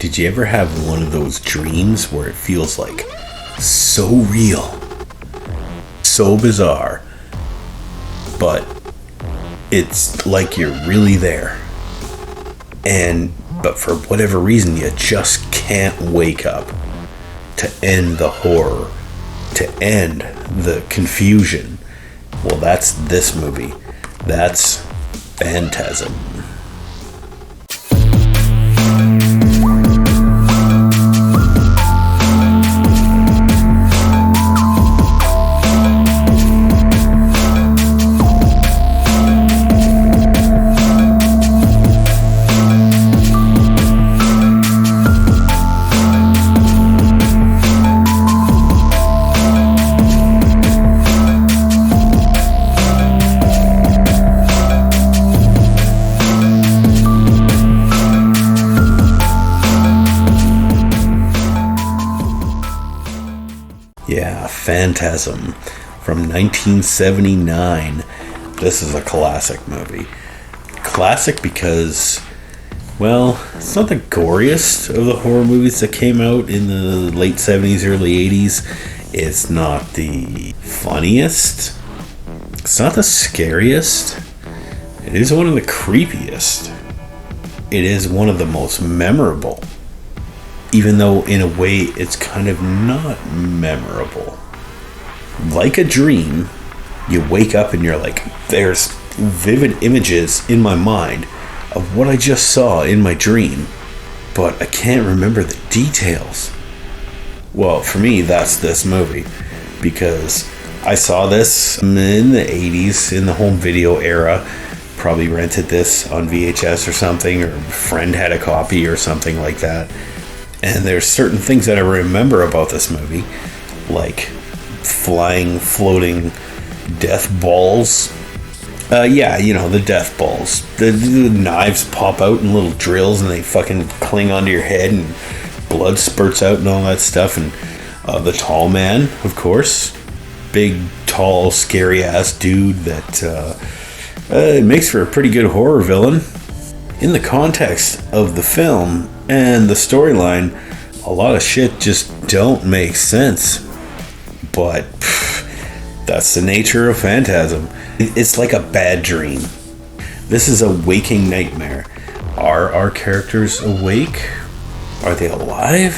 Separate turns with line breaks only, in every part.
Did you ever have one of those dreams where it feels like so real, so bizarre, but it's like you're really there, but for whatever reason you just can't wake up to end the horror, to end the confusion? Well, that's this movie. That's Phantasm. Yeah, Phantasm from 1979. This is a classic movie. Classic because, well, it's not the goriest of the horror movies that came out in the late 70s, early 80s. It's not the funniest. It's not the scariest. It is one of the creepiest. It is one of the most memorable. Even though, in a way, it's kind of not memorable. Like a dream, you wake up and you're like, there's vivid images in my mind of what I just saw in my dream, but I can't remember the details. Well, for me, that's this movie, because I saw this in the 80s, in the home video era. Probably rented this on VHS or something, or a friend had a copy or something like that. And there's certain things that I remember about this movie, like flying, floating death balls. The death balls. The knives pop out in little drills and they fucking cling onto your head and blood spurts out and all that stuff. And the tall man, of course. Big, tall, scary-ass dude that it makes for a pretty good horror villain. In the context of the film and the storyline, a lot of shit just don't make sense. But that's the nature of Phantasm. It's like a bad dream. This is a waking nightmare. Are our characters awake? Are they alive?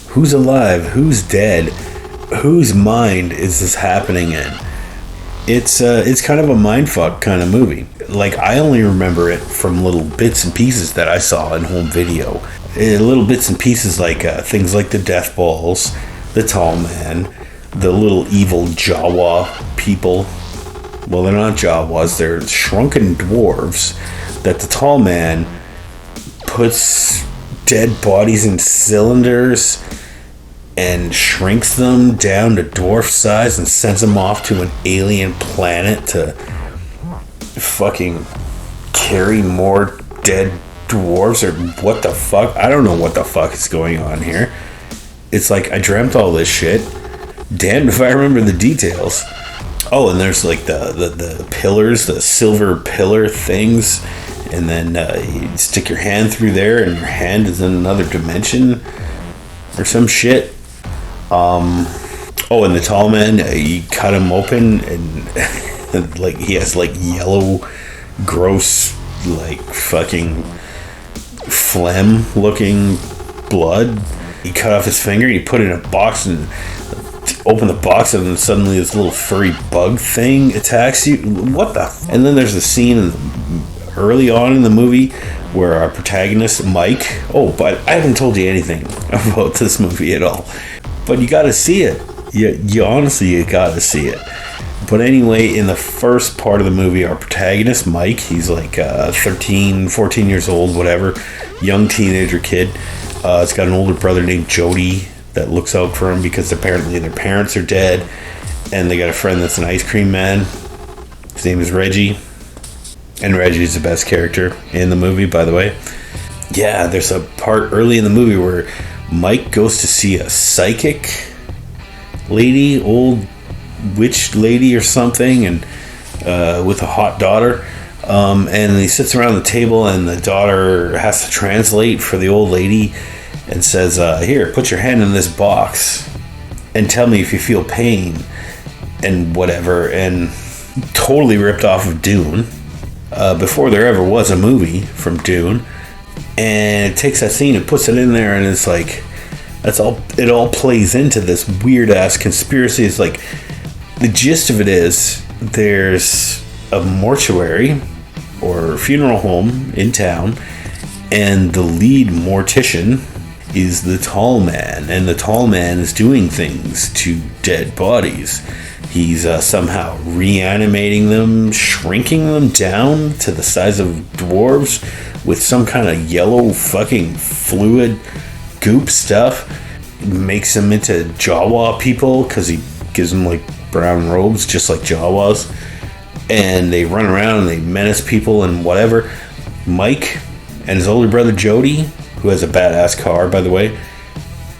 Who's alive? Who's dead? Whose mind is this happening in? It's kind of a mindfuck kind of movie. Like, I only remember it from little bits and pieces that I saw in home video. Little bits and pieces like things like the death balls, the tall man, the little evil Jawa people. Well, they're not Jawas, they're shrunken dwarves that the tall man puts dead bodies in cylinders and shrinks them down to dwarf size and sends them off to an alien planet to fucking carry more dead dwarves, or what the fuck? I don't know what the fuck is going on here. It's like I dreamt all this shit. Damned if I remember the details. Oh, and there's like the pillars, the silver pillar things, and then you stick your hand through there and your hand is in another dimension or some shit. And the tall man, you cut him open and like he has like yellow, gross, like fucking phlegm looking blood. You cut off his finger, you put it in a box and open the box, and then suddenly this little furry bug thing attacks you. What the? And then there's a scene early on in the movie where our protagonist, Mike... Oh, but I haven't told you anything about this movie at all. But you gotta see it. You honestly, you gotta see it. But anyway, in the first part of the movie, our protagonist, Mike, he's like 13, 14 years old, whatever, young teenager kid. He's got an older brother named Jody that looks out for him because apparently their parents are dead. And they got a friend that's an ice cream man. His name is Reggie. And Reggie's the best character in the movie, by the way. Yeah, there's a part early in the movie where Mike goes to see a psychic lady, old witch lady or something, and with a hot daughter. And he sits around the table, and the daughter has to translate for the old lady and says, here, put your hand in this box and tell me if you feel pain and whatever. And totally ripped off of Dune, before there ever was a movie from Dune. And it takes that scene and puts it in there, and it's like, that's all. It all plays into this weird ass conspiracy. It's like, the gist of it is, there's a mortuary or funeral home in town, and the lead mortician is the tall man, and the tall man is doing things to dead bodies. He's somehow reanimating them, shrinking them down to the size of dwarves with some kind of yellow fucking fluid goop stuff. Makes them into Jawa people because he gives them like brown robes just like Jawas, and they run around and they menace people and whatever. Mike and his older brother Jody, who has a badass car, by the way,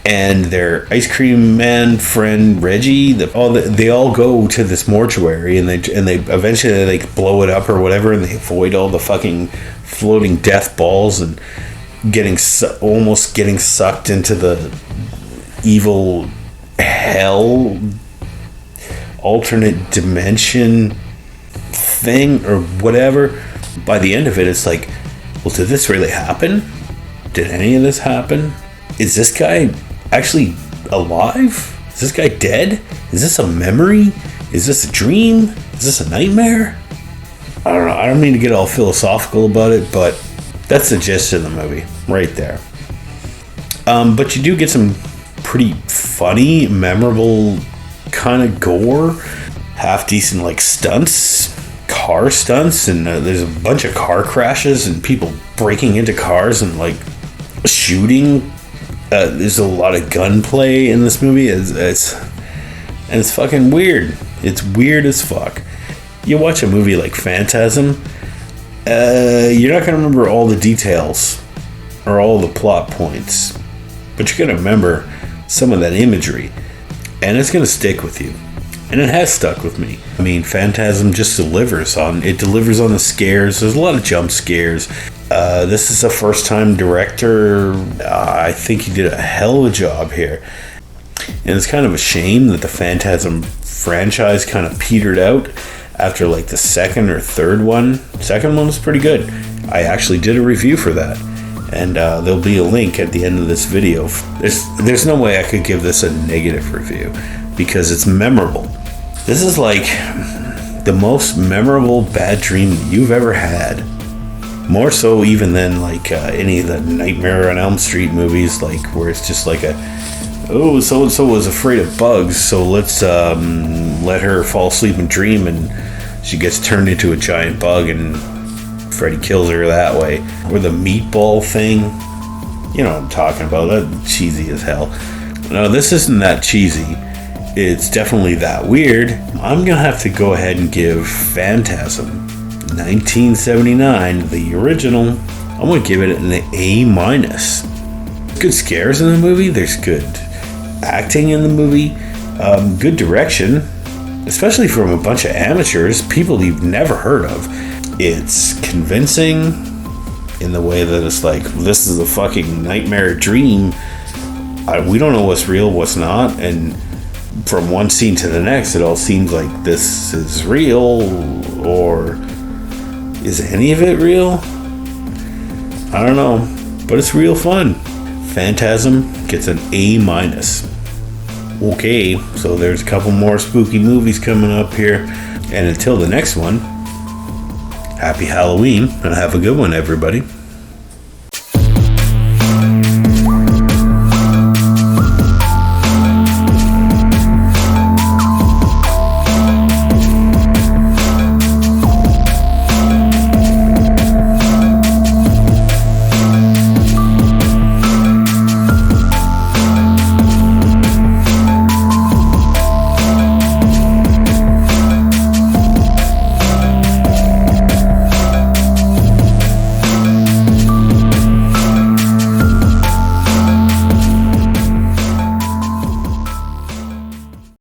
and their ice cream man friend Reggie, they all go to this mortuary, and they eventually like blow it up or whatever, and they avoid all the fucking floating death balls and almost getting sucked into the evil hell alternate dimension thing or whatever. By the end of it, it's like, well, did this really happen? Did any of this happen? Is this guy actually alive? Is this guy dead? Is this a memory? Is this a dream? Is this a nightmare? I don't know. I don't mean to get all philosophical about it, but that's the gist of the movie right there. But you do get some pretty funny, memorable kind of gore, half decent like car stunts, and there's a bunch of car crashes and people breaking into cars and like shooting. There's a lot of gunplay in this movie. It's fucking weird. It's weird as fuck. You watch a movie like Phantasm, you're not going to remember all the details or all the plot points, but you're going to remember some of that imagery, and it's going to stick with you. And it has stuck with me. I mean, Phantasm just delivers on the scares. There's a lot of jump scares. This is a first-time director. I think he did a hell of a job here. And it's kind of a shame that the Phantasm franchise kind of petered out after like the second or third one. Second one was pretty good. I actually did a review for that. And there'll be a link at the end of this video. There's no way I could give this a negative review because it's memorable. This is like the most memorable bad dream you've ever had. More so even than like any of the Nightmare on Elm Street movies, like where it's just like so and so was afraid of bugs, so let's let her fall asleep and dream, and she gets turned into a giant bug, and Freddy kills her that way. Or the meatball thing, you know what I'm talking about. That's cheesy as hell. No, this isn't that cheesy. It's definitely that weird. I'm gonna have to go ahead and give Phantasm 1979, the original, I'm gonna give it an A-. Good scares in the movie. There's good acting in the movie. Good direction, especially from a bunch of amateurs, people you've never heard of. It's convincing in the way that it's like, this is a fucking nightmare dream. We don't know what's real, what's not, and from one scene to the next, it all seems like this is real, or is any of it real? I don't know, but it's real fun. Phantasm gets an A-. Okay, so there's a couple more spooky movies coming up here, and until the next one, happy Halloween, and have a good one, everybody.